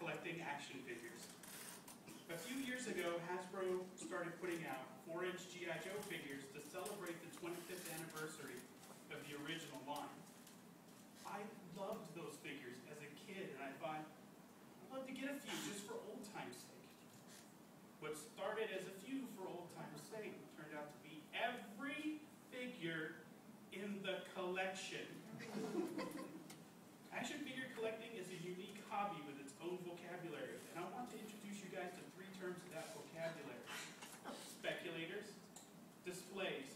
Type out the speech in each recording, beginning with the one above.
collecting action figures. A few years ago, Hasbro started putting out 4-inch G.I. Joe figures to celebrate the 25th anniversary of the original line. I loved those figures as a kid, and I thought, I'd love to get a few just for old time's sake. What started as a few for old time's sake turned out to be every figure in the collection. Action figure collecting is a unique hobby with its own vocabulary, and I want to introduce you guys to 3 terms of that vocabulary: speculators, displays,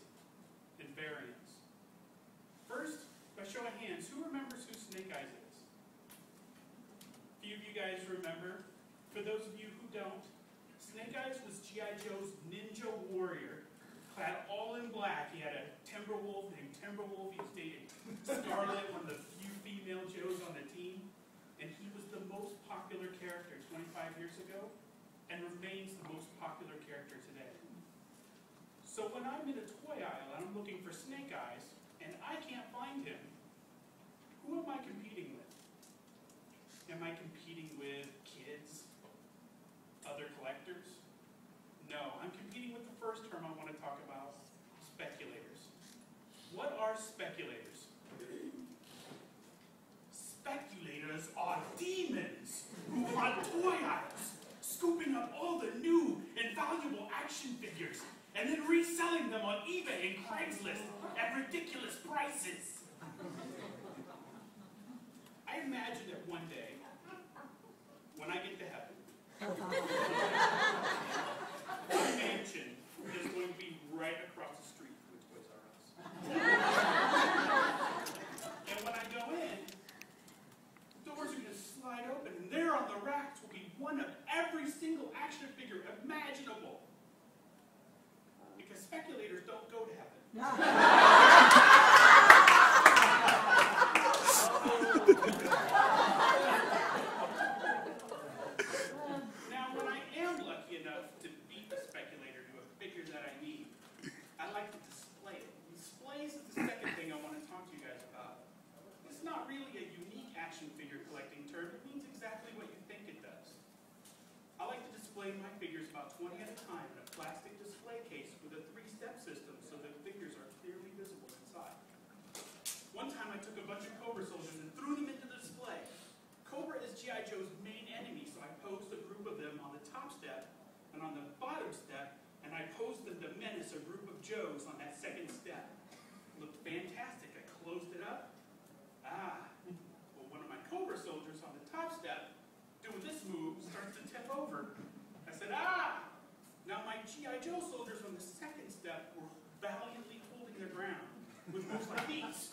and variants. First, by show of hands, who remembers who Snake Eyes is? A few of you guys remember. For those of you who don't, Snake Eyes was G.I. Joe's ninja warrior, clad all in black. He had a Timberwolf named Timberwolf. He was dating Scarlet, one of the few female Joes on the team. And he was the most popular character 25 years ago, and remains the most popular character today. So when I'm in a toy aisle and I'm looking for Snake Eyes, and I can't find him, who am I competing with? Am I competing with kids? Other collectors? No, I'm competing with the first term I want to talk about, speculators. What are speculators? Speculators are demons who hunt toy aisles, scooping up all the new and valuable action figures and then reselling them on eBay and Craigslist at ridiculous prices. I imagine that one day, when I get to heaven, my mansion is going to be right across the street from Toys R Us. And when I go in, the doors are going to slide open, and there on the racks will be one of every single action figure imaginable. Because speculators don't go to heaven. Now, when I am lucky enough to beat the speculator to a figure that I need, I like to display it. Displays is the second thing I want to talk to you guys about. It's not really a unique action figure collecting term. It means exactly what you think it does. I like to display my figures about 20 at a time in a plastic display case with a 3-step system so that figures are clearly visible inside. One time I took a bunch of Cobra soldiers and threw them into the display. Cobra is G.I. Joe's main enemy, so I posed a group of them on the top step and on the bottom step, and I posed them to menace a group of Joes on that second step. It looked fantastic. I closed it up. Well, one of my Cobra soldiers on the top step, doing this move, starts to tip over. I said, Now my G.I. Joe soldiers on the second step were valiantly holding their ground with moves like these.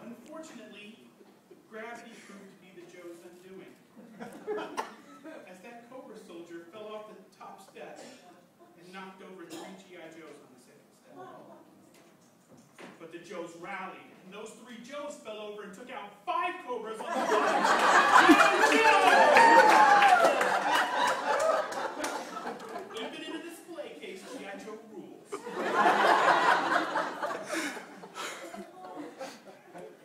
Unfortunately, gravity proved to be the Joe's undoing, as that Cobra soldier fell off the top step and knocked over 3 G.I. Joes on the second step. But the Joes rallied, and those 3 Joes fell over and took out 5 Cobras on the bottom step. Even in a display case, G.I. Joe rules.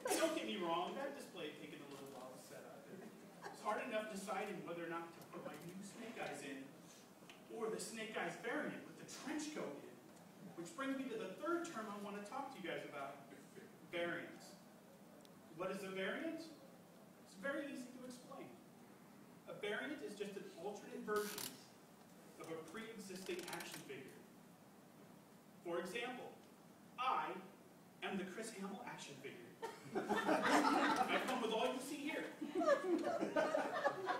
Don't get me wrong, that display had taken a little while to set up. It's hard enough deciding whether or not to put my new Snake Eyes in, or the Snake Eyes variant with the trench coat in. Which brings me to the third term I want to talk to you guys about, variants. What is a variant? It's very easy to explain. A variant is just an alternate version of a pre-existing action figure. For example, I am the Chris Hamill action figure. I come with all you see here.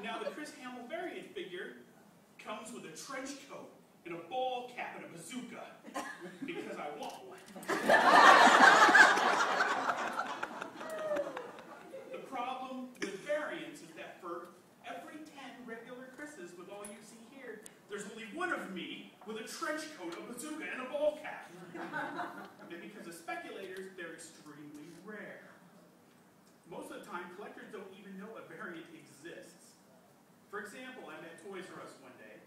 Now the Chris Hamill variant figure comes with a trench coat and a ball cap and a bazooka, because I want one. The problem with variants is that for every 10 regular Chris's with all you see here, there's only one of me with a trench coat, a bazooka, and a ball cap. And because of speculators, they're extremely rare. Most of the time, collectors don't even know a variant exists. For example, I'm at Toys R Us one day,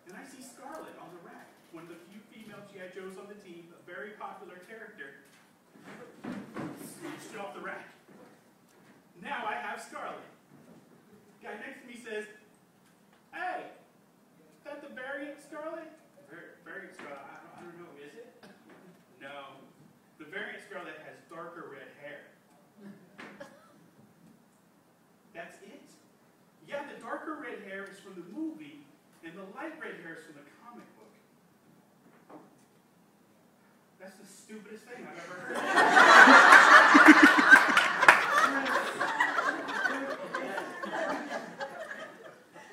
and I see Scarlet on the rack. one of the few female G.I. Joes on the team, a very popular character, snatched it off the rack. Now I have Scarlet. Guy next to me says, "Hey, is that the variant Scarlet?" Variant Scarlet, I don't know, is it? No. The variant Scarlet has darker red hair. That's it? Yeah, the darker red hair is from the movie, and the light red hair is from the comic book. That's the stupidest thing I've ever heard.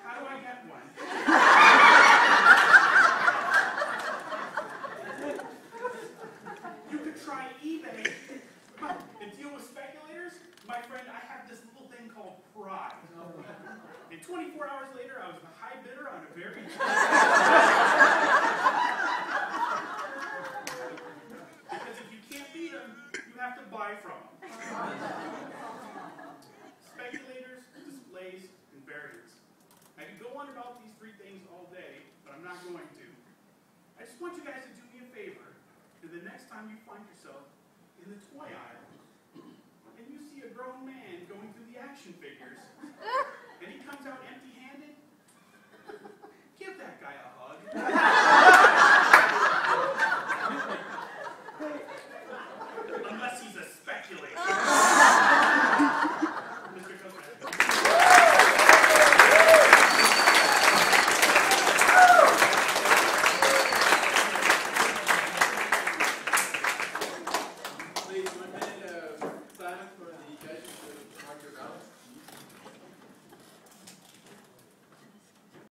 How do I get one? You could try eBay and deal with speculators. My friend, I have this little thing called pride. And 24 hours later, I was the high bidder on a very because if you can't beat them, you have to buy from them. Speculators, displays, and variants. I could go on about these three things all day, but I'm not going to. I just want you guys to do me a favor, and the next time you find yourself in the toy aisle, and you see a grown man going through the action figures, and he comes out empty